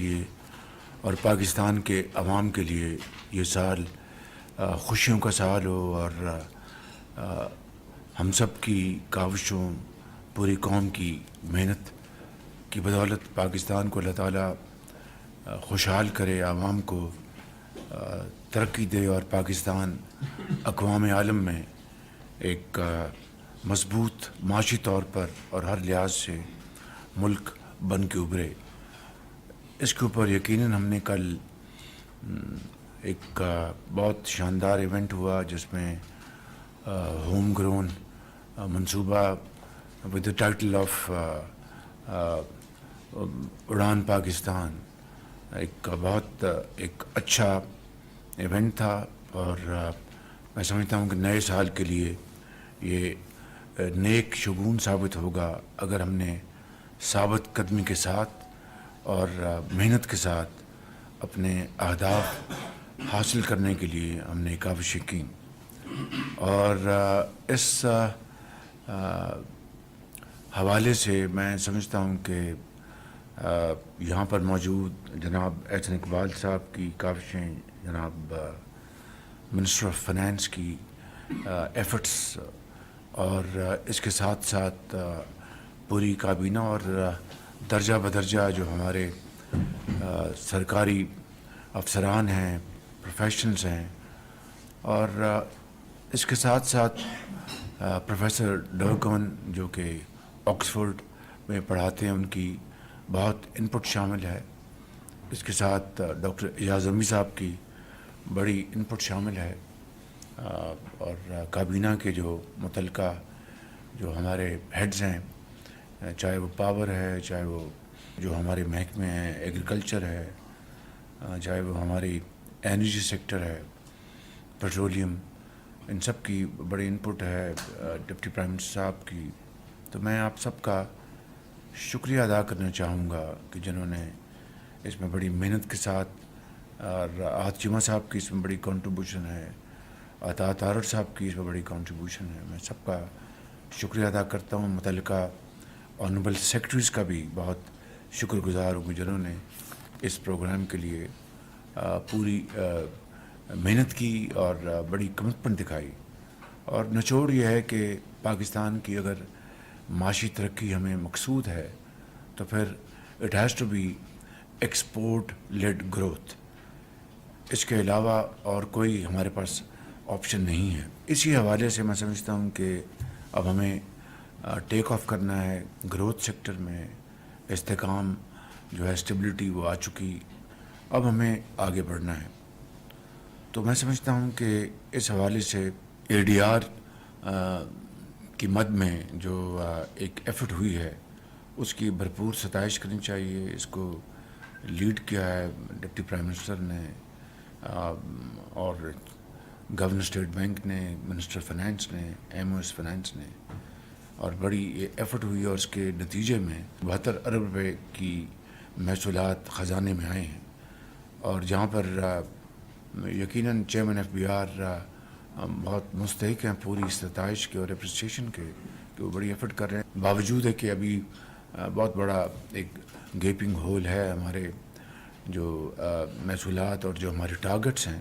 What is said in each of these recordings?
لیے اور پاکستان کے عوام کے لیے یہ سال خوشیوں کا سال ہو، اور ہم سب کی کاوشوں، پوری قوم کی محنت کی بدولت پاکستان کو اللہ تعالیٰ خوشحال کرے، عوام کو ترقی دے، اور پاکستان اقوام عالم میں ایک مضبوط معاشی طور پر اور ہر لحاظ سے ملک بن کے ابھرے۔ اس کے اوپر یقیناً ہم نے کل ایک بہت شاندار ایونٹ ہوا جس میں ہوم گرون منصوبہ ود دا ٹائٹل آف اڑان پاکستان ایک بہت ایک اچھا ایونٹ تھا، اور میں سمجھتا ہوں کہ نئے سال کے لیے یہ نیک شگون ثابت ہوگا اگر ہم نے ثابت قدمی کے ساتھ اور محنت کے ساتھ اپنے اہداف حاصل کرنے کے لیے ہم نے کاوشیں کی۔ اور اس حوالے سے میں سمجھتا ہوں کہ یہاں پر موجود جناب احسن اقبال صاحب کی کاوشیں، جناب منسٹر آف فائنانس کی ایفرٹس، اور اس کے ساتھ ساتھ پوری کابینہ اور درجہ بدرجہ جو ہمارے سرکاری افسران ہیں، پروفیشنلز ہیں، اور اس کے ساتھ ساتھ پروفیسر ڈرکن جو کہ آکسفورڈ میں پڑھاتے ہیں، ان کی بہت انپٹ شامل ہے۔ اس کے ساتھ ڈاکٹر اعجاز امی صاحب کی بڑی انپٹ شامل ہے، اور کابینہ کے جو متعلقہ جو ہمارے ہیڈز ہیں، چاہے وہ پاور ہے، چاہے وہ جو ہمارے محکمے ہیں، ایگریکلچر ہے، چاہے وہ ہماری انرجی سیکٹر ہے، پیٹرولیم، ان سب کی بڑی انپٹ ہے، ڈپٹی پرائم منسٹر صاحب کی۔ تو میں آپ سب کا شکریہ ادا کرنا چاہوں گا کہ جنہوں نے اس میں بڑی محنت کے ساتھ، اور آحت چیمہ صاحب کی اس میں بڑی کنٹریبیوشن ہے، عطا تارڑ صاحب کی اس میں بڑی کنٹریبیوشن ہے۔ میں سب کا شکریہ ادا کرتا ہوں، متعلقہ آنریبل سیکرٹریز کا بھی بہت شکر گزار ہوں جنہوں نے اس پروگرام کے لیے پوری محنت کی اور بڑی کمٹمنٹ دکھائی۔ اور نچوڑ یہ ہے کہ پاکستان کی اگر معاشی ترقی ہمیں مقصود ہے تو پھر it has to be export led growth, اس کے علاوہ اور کوئی ہمارے پاس آپشن نہیں ہے۔ اسی حوالے سے میں سمجھتا ہوں کہ اب ہمیں ٹیک آف کرنا ہے گروتھ سیکٹر میں، استحکام جو ہے، اسٹیبلٹی وہ آ چکی، اب ہمیں آگے بڑھنا ہے۔ تو میں سمجھتا ہوں کہ اس حوالے سے اے ڈی آر کی مد میں جو ایک ایفرٹ ہوئی ہے اس کی بھرپور ستائش کرنی چاہیے۔ اس کو لیڈ کیا ہے ڈپٹی پرائم منسٹر نے، اور گورنر اسٹیٹ بینک نے، منسٹر فائنانس نے، ایم او ایس فائنانس نے، اور بڑی ایفرٹ ہوئی، اور اس کے نتیجے میں 72 ارب روپے کی محصولات خزانے میں آئے ہیں۔ اور جہاں پر یقیناً چیئرمین ایف بی آر بہت مستحق ہیں پوری ستائش کے اور اپریسیشن کے کہ وہ بڑی ایفرٹ کر رہے ہیں، باوجود ہے کہ ابھی بہت بڑا ایک گیپنگ ہول ہے ہمارے جو محصولات اور جو ہمارے ٹارگٹس ہیں،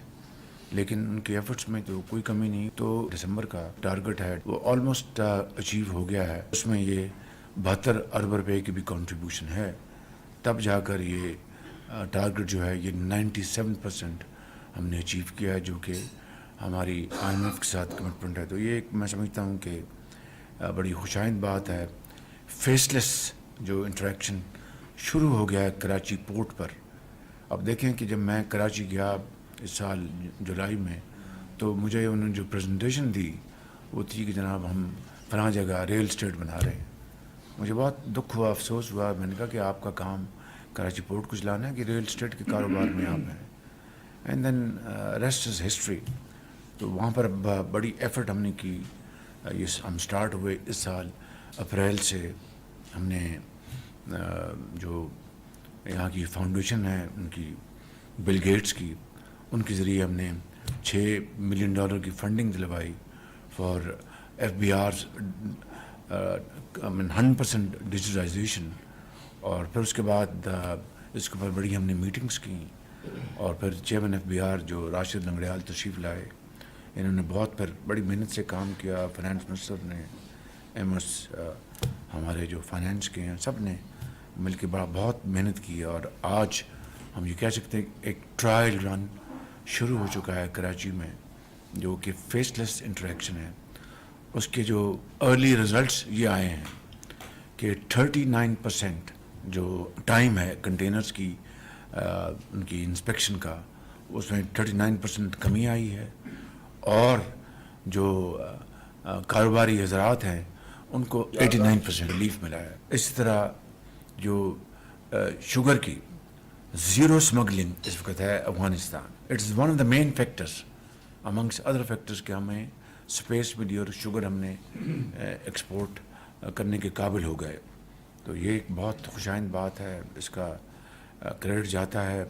لیکن ان کے ایفرٹس میں تو کوئی کمی نہیں۔ تو دسمبر کا ٹارگٹ ہے وہ آلموسٹ اچیو ہو گیا ہے، اس میں یہ 72 ارب روپے کی بھی کنٹریبیوشن ہے، تب جا کر یہ ٹارگٹ جو ہے یہ 97% ہم نے اچیو کیا ہے، جو کہ ہماری آئی ایم ایف کے ساتھ کمٹمنٹ ہے۔ تو یہ ایک میں سمجھتا ہوں کہ بڑی خوشائند بات ہے۔ فیس لیس جو انٹریکشن شروع ہو گیا ہے کراچی پورٹ پر۔ اب دیکھیں کہ جب میں کراچی گیا اس سال جولائی میں، تو مجھے انہوں نے جو پریزنٹیشن دی وہ تھی کہ جناب ہم فلاں جگہ ریل اسٹیٹ بنا رہے ہیں۔ مجھے بہت دکھ ہوا، افسوس ہوا، میں نے کہا کہ آپ کا کام کراچی پورٹ کو چلانا ہے کہ ریل اسٹیٹ کے کاروبار میں آپ ہیں؟ And then rest is history. تو وہاں پر بڑی ایفرٹ ہم نے کی، یہ ہم سٹارٹ ہوئے اس سال اپریل سے۔ ہم نے جو یہاں کی فاؤنڈیشن ہے ان کی، بل گیٹس کی، ان کے ذریعے ہم نے $6 ملین کی فنڈنگ دلوائی for F B Rs 100% digitalisation. اور پھر اس کے بعد اس کے اوپر بڑی ہم نے میٹنگز کی. اور پھر چیئرمین ایف بی آر جو راشد لنگڑیال تشریف لائے, انہوں نے بہت پھر بڑی محنت سے کام کیا. فائنانس منسٹر نے, ایم ایس ہمارے جو فائنانس کے ہیں, سب نے مل کے بہت محنت کی. اور آج ہم یہ کہہ سکتے ہیں ایک ٹرائل رن شروع ہو چکا ہے کراچی میں, جو کہ فیس لیس انٹریکشن ہے. اس کے جو ارلی رزلٹس یہ آئے ہیں کہ 39% جو ٹائم ہے کنٹینرز کی ان کی انسپیکشن کا, اس میں 39% کمی آئی ہے. اور جو کاروباری حضرات ہیں ان کو 89% ریلیف ملا ہے. اسی طرح جو شوگر کی زیرو اسمگلنگ اس وقت ہے Afghanistan. It's one of the main factors amongst other factors کہ ہمیں اسپیس ملی اور شوگر ہم نے ایکسپورٹ کرنے کے قابل ہو گئے. تو یہ ایک بہت خوشائند بات ہے. اس کا کریڈٹ جاتا ہے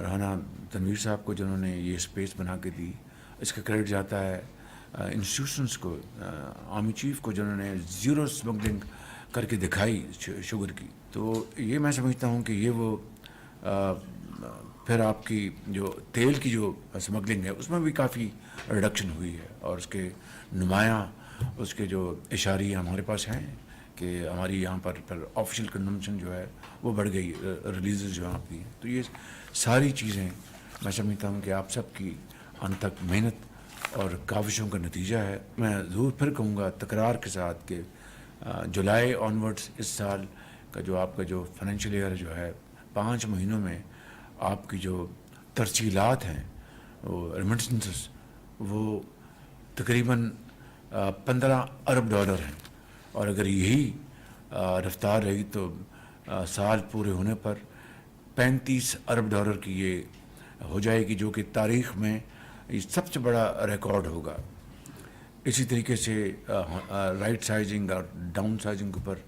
رانا تنویر صاحب کو جنہوں نے یہ اسپیس بنا کے دی. اس کا کریڈٹ جاتا ہے انسٹیٹیوشنس کو, آرمی چیف کو, جنہوں نے زیرو اسمگلنگ کر کے دکھائی شوگر کی. تو یہ میں سمجھتا ہوں کہ یہ وہ پھر آپ کی جو تیل کی جو اسمگلنگ ہے اس میں بھی کافی ریڈکشن ہوئی ہے. اور اس کے نمایاں اس کے جو اشاریہ ہمارے پاس ہیں کہ ہماری یہاں پر پھر آفیشیل کنزمپشن جو ہے وہ بڑھ گئی, ریلیزز جو آپ کی ہیں. تو یہ ساری چیزیں میں سمجھتا ہوں کہ آپ سب کی ان تک محنت اور کاوشوں کا نتیجہ ہے. میں ضرور پھر کہوں گا تکرار کے ساتھ کہ جولائی آنورڈس اس سال کا جو آپ کا جو فائنینشیل ایئر جو ہے 5 مہینوں میں آپ کی جو ترسیلات ہیں وہ ریمیٹنسز وہ تقریباً 15 ارب ڈالر ہیں. اور اگر یہی رفتار رہی تو سال پورے ہونے پر 35 ارب ڈالر کی یہ ہو جائے گی, جو کہ تاریخ میں یہ سب سے بڑا ریکارڈ ہوگا. اسی طریقے سے رائٹ سائزنگ اور ڈاؤن سائزنگ کے اوپر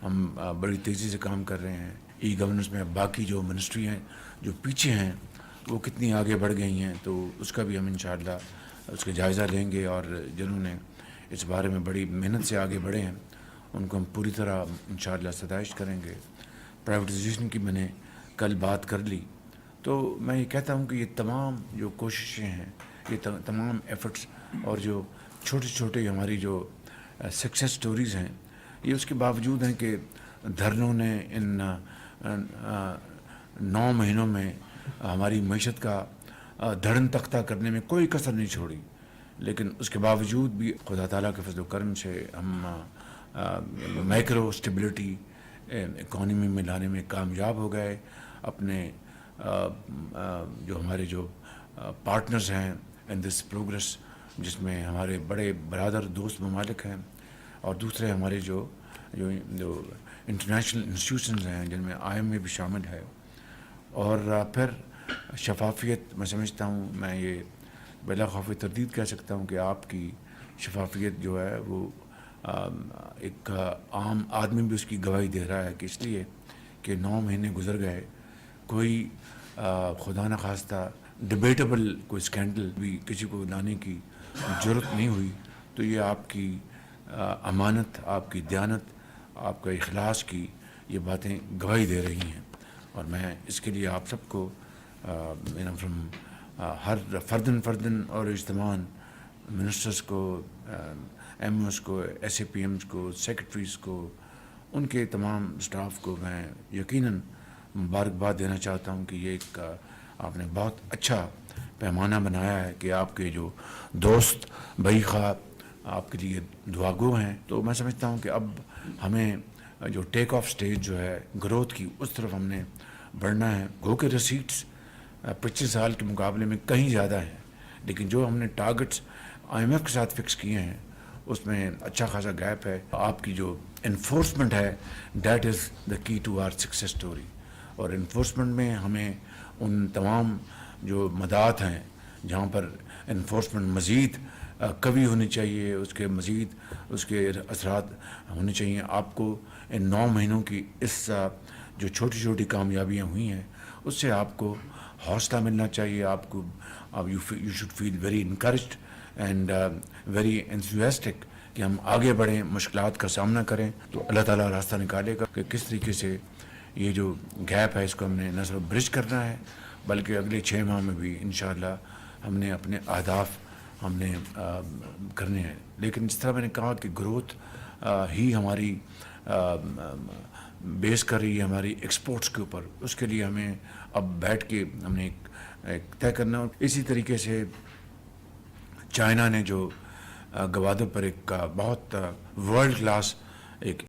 ہم بڑی تیزی سے کام کر رہے ہیں. ای گورننس میں باقی جو منسٹری ہیں جو پیچھے ہیں وہ کتنی آگے بڑھ گئی ہیں, تو اس کا بھی ہم انشاءاللہ اس کا جائزہ لیں گے. اور جنہوں نے اس بارے میں بڑی محنت سے آگے بڑھے ہیں ان کو ہم پوری طرح انشاءاللہ ستائش کریں گے. پرائیویٹائزیشن کی میں نے کل بات کر لی. تو میں یہ کہتا ہوں کہ یہ تمام جو کوششیں ہیں, یہ تمام ایفرٹس اور جو چھوٹے چھوٹے ہماری جو سکسیس سٹوریز ہیں, یہ اس کے باوجود ہیں کہ دھرنوں نے ان 9 مہینوں میں ہماری معیشت کا دھڑن تختہ کرنے میں کوئی کسر نہیں چھوڑی. لیکن اس کے باوجود بھی خدا تعالیٰ کے فضل و کرم سے ہم مائکرو اسٹیبلٹی اکانومی میں لانے میں کامیاب ہو گئے. اپنے جو ہمارے جو پارٹنرز ہیں ان دس پروگرس, جس میں ہمارے بڑے برادر دوست ممالک ہیں اور دوسرے ہمارے جو انٹرنیشنل انسٹیٹیوشنز ہیں جن میں آئی ایم اے بھی شامل ہے. اور پھر شفافیت, میں سمجھتا ہوں میں یہ بلا خوف تردید کہہ سکتا ہوں کہ آپ کی شفافیت جو ہے وہ ایک عام آدمی بھی اس کی گواہی دے رہا ہے کہ اس لیے کہ 9 مہینے گزر گئے, کوئی خدا نخواستہ ڈبیٹیبل کوئی اسکینڈل بھی کسی کو لانے کی ضرورت نہیں ہوئی. تو یہ آپ کی امانت, آپ کی دیانت, آپ کا اخلاص کی یہ باتیں گواہی دے رہی ہیں. اور میں اس کے لیے آپ سب کو فرام ہر فردن اور اجتماعاً منسٹرز کو, ایم اوز کو, ایس اے پی ایمز کو, سیکرٹریز کو, ان کے تمام اسٹاف کو میں یقیناً مبارکباد دینا چاہتا ہوں کہ یہ ایک آپ نے بہت اچھا پیمانہ بنایا ہے کہ آپ کے جو دوست بھائی خواہ آپ کے لیے دعا گو ہیں. تو میں سمجھتا ہوں کہ اب ہمیں جو ٹیک آف سٹیج جو ہے گروتھ کی, اس طرف ہم نے بڑھنا ہے. گو کے ریسیٹس 25 سال کے مقابلے میں کہیں زیادہ ہیں, لیکن جو ہم نے ٹارگٹس آئی ایم ایف کے ساتھ فکس کیے ہیں اس میں اچھا خاصا گیپ ہے. آپ کی جو انفورسمنٹ ہے دیٹ از دا کی ٹو آر سکسیس اسٹوری. اور انفورسمنٹ میں ہمیں ان تمام جو مدات ہیں جہاں پر انفورسمنٹ مزید قوی ہونی چاہیے, اس کے مزید اس کے اثرات ہونے چاہیے. آپ کو ان 9 مہینوں کی اس جو چھوٹی چھوٹی کامیابیاں ہوئی ہیں اس سے آپ کو حوصلہ ملنا چاہیے. آپ کو you should feel very encouraged and very enthusiastic کہ ہم آگے بڑھیں, مشکلات کا سامنا کریں. تو اللہ تعالیٰ راستہ نکالے گا کہ کس طریقے سے یہ جو گیپ ہے اس کو ہم نے نہ صرف برج کرنا ہے بلکہ اگلے 6 ماہ میں بھی انشاءاللہ ہم نے اپنے اہداف ہم نے کرنے ہیں. لیکن جس طرح میں نے کہا کہ گروتھ ہی ہماری بیس کر رہی ہے ہماری ایکسپورٹس کے اوپر. اس کے لیے ہمیں اب بیٹھ کے ہم نے ایک طے کرنا. اسی طریقے سے چائنا نے جو گوادر پر ایک بہت ورلڈ کلاس ایک